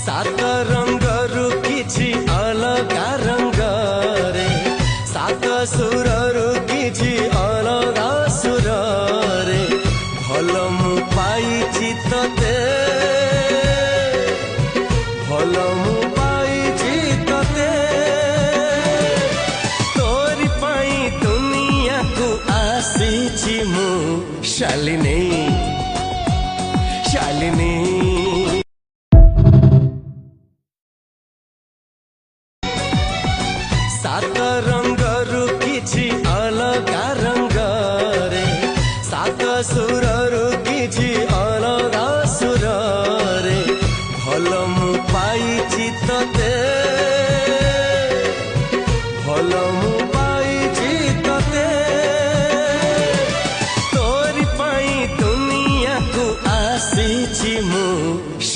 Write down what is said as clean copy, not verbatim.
सात रंगरु किछि अलगा रंगरे सात सुररु किछि अलगा सुररे भल मु पाइछि तते भल मु पाइछि तते तोरी पाई दुनिया को आसीछि मु शालिनी।